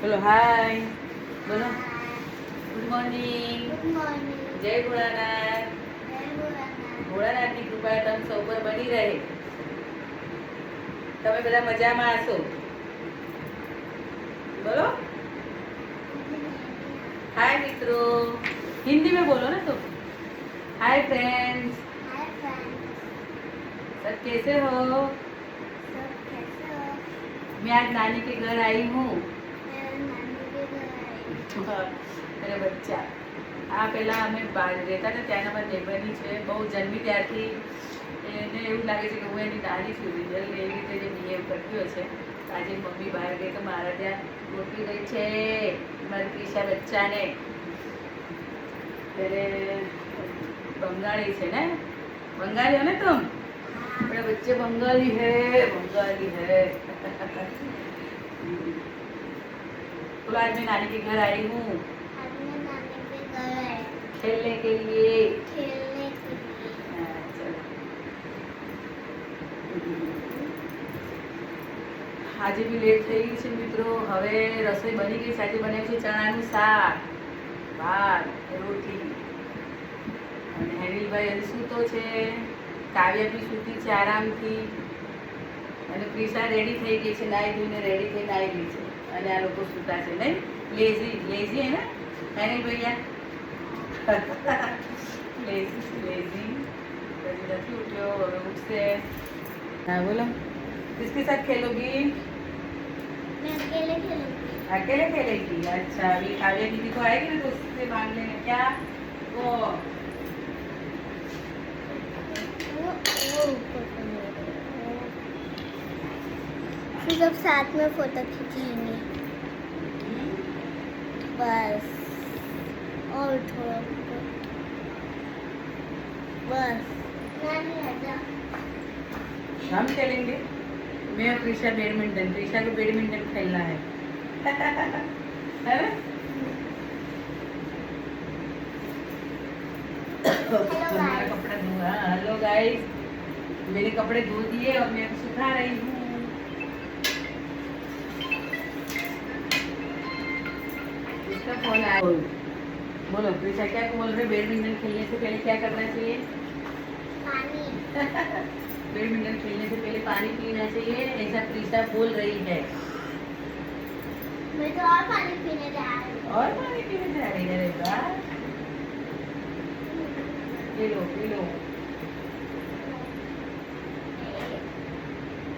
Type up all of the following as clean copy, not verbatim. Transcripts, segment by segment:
બોલો હાય, બોલો good morning. Good morning. જય ભોળાનાથ. જય ભોળાનાથ. ભોળાનાથની કૃપા તમે સૌ પર બની રહે. તમે બધા મજામાં હશો? બોલો हाय मित्रों, हिंदी में बोलो ना तुम. Hi friends, hi friends. सब कैसे हो? सब कैसे हो? मैं आज नानी के घर आई हूँ. मैं नानी के घर आई हूँ. અરે બચ્ચા, આ પહેલાં અમે બહાર રહેતા હતા ત્યાંના મારી નeighbour છે. બહુ જન્મી ત્યારથી એને એવું લાગે છે કે હું એની નાની છું. રિયલ એવી રીતે જે બિહેવ કરતી હોય છે. આજે મમ્મી બહાર ગઈ તો મારા ત્યાં ગોઠવી ગઈ છે મારી ક્રિશા બચ્ચાને. ત્યારે બંગાળી છે ને, બંગાળી હો ને तुम? मेरे बच्चे बंगाली है, बंगाली है. बोलो आज मैं नानी के घर आई हूँ आज मैं नानी के घर आई हूँ. खेलने के लिए. खेलने के लिए. हाँ, चलो. આજે બી લેટ થઈ ગઈ છે મિત્રો. હવે રસોઈ બની ગઈ છે. આજે બનાવ્યું છે ચણાનું શાક, ભાત, રોટલી. અને હેનિલભાઈ હજી સૂતો છે. કાવ્યા બી સૂતી છે આરામથી. અને ક્રિશા રેડી થઈ ગઈ છે, નાઈ ધોઈને રેડી થઈ નાઈ ગઈ છે. અને આ લોકો સૂતા છે નહીં. લેઝી લેઝી હે ને હેનિલ ભૈયા? લેઝી લેઝી નથી ઉઠ્યો, હવે ઉઠશે. हाँ बोलो, किसके साथ खेलोगी? मैं अकेले खेलूंगी. अकेले खेलेगी? अच्छा, अभी काव्या दीदी को आएगी ना तो उससे मांग लेना. क्या वो वो ऊपर को मेरे. फिर सब साथ में फोटो खींचेंगे. बस और थोड़ा बस. नानी आजा. हम खेलेंगे. मैं और क्रिशा बैडमिंटन. क्रिशा को बैडमिंटन खेलना है. है ना? मेरा कपड़ा धोआ. हेलो गाइस, मेरे कपड़े धो दिए और मैं सुखा रही हूँ. इसका फोन आया. बोलो क्रिशा, क्या बोल रहे? बैडमिंटन खेलने से पहले क्या करना चाहिए? पानी. बैडमिंटन खेलने से पहले पानी पीना चाहिए, ऐसा क्रिशा बोल रही है. मैं तो और पानी पीने जा रही हूँ. और पानी पीने जा रही है? अरे वाह, पी लो.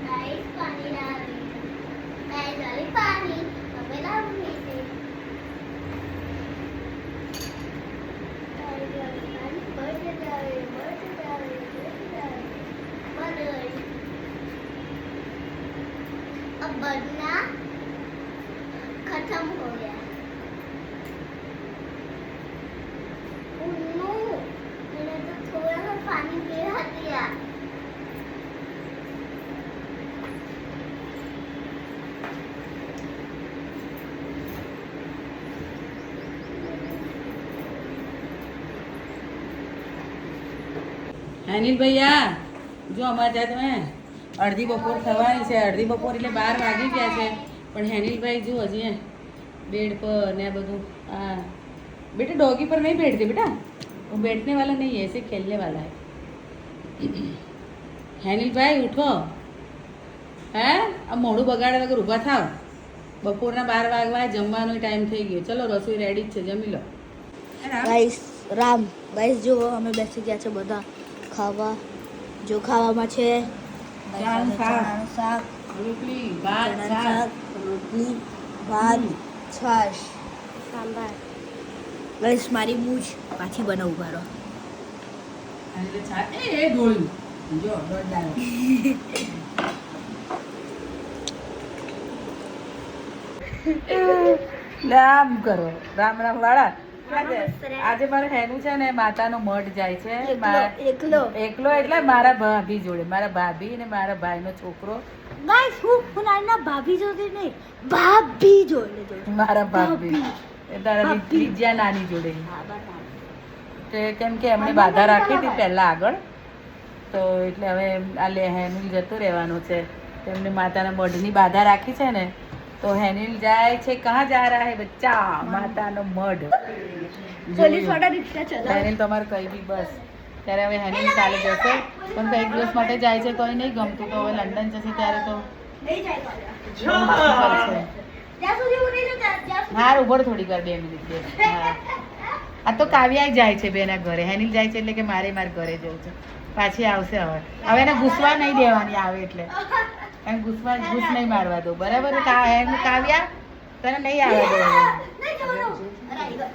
गाइस पानी ला रही हूँ. मैं डाली पानी. मैं लाऊंगी इसे. पानी बढ़ते जा रही है, बढ़ते जा रही है, बढ़ते जा रही है. बढ़ रही. अब बढ़ना खत्म हो गया. नो, मैंने तो थोड़ा सा पानी गिरा दिया. અનિલ ભૈયા જો અમારે ત્યાં તમે અડધી બપોર થવાની છે. અડધી બપોર એટલે 12 વાગી ગયા છે. પણ હેનિલભાઈ જો હજી બેડ પર ને આ બધું. हाँ बेटा, डॉगी पर नहीं बैठते बेटा, वो बैठने वाला नहीं है, ऐसे खेलने वाला है. હેનિલ ભાઈ ઉઠો. હે આ મોઢું બગાડે વગર ઊભા થાવ. બપોરના 12 વાગવા, જમવાનો ટાઈમ થઈ ગયો. ચલો રસોઈ રેડી જ છે, જમી લો. ગાઈસ રામ ગાઈસ જો અમે બેસી ગયા છે બધા ખાવા. જો ખાવામાં છે ચણાનું શાક, રોટલી, ભાત, ચણાનું શાક. શાક, રોટલી, ભાત, છાશ, સાંભાર. ગાઈસ મારી મૂછ પાછી બનાવું ભારો. અને એટલે છાશ. એ ઢોળ્યું જો દોડ લાવ્યો. રામ કરો, રામ રામ વાળા. આજે મારે હેનું છે ને માતાનો મઢ જાય છે. એકલો એકલો એટલે મારા ભાભી જોડે. મારા ભાભી ને મારા ભાઈનો છોકરો. ગાઈસ હું નાના ભાભી જોડે નહીં, ભાભી જોડે. મારા ભાભી એ તારા લીજ્યા નાની જોડે. કેમ કે એમને બાધા રાખી હતી પહેલા આગળ, તો એટલે હવે આ હેનું જતો રહેવાનો છે. તેમને માતાના મઢની બાધા રાખી છે ને, તો હેનિલ જાય છે કહા જા રહા હે બચ્ચા માતાનો મઢ પોલીસ વાળા રિક્ષા ચલાવે. હેનિલ તમારે કઈ બી બસ ત્યારે હવે હેનિલ કાલે જશે પણ કંઈક દિવસ માટે જાય છે તોય નહીં ગમતું તો હવે લંડન જશે ત્યારે તો નહીં જાય પાછા. બહુ મુશ્કેલ છે. જ્યાં સુધી હું નહીં જાઉં ત્યાં સુધી. હાર ઉભર થોડી વાર 2 મિનિટ બે હા આ તો કાવ્યા જાય છે બેના ઘરે હેનિલ જાય છે એટલે કે મારે ઘરે જવું છે પાછી આવશે હવે એને ઘૂસવા નહીં દેવાની આવે એટલે એને ઘૂસ નહીં મારવા દો બરાબર કાવ્યા તને નહીં આવવા દો હવે. નહીં જવાનું. અરે, આવી ગયો.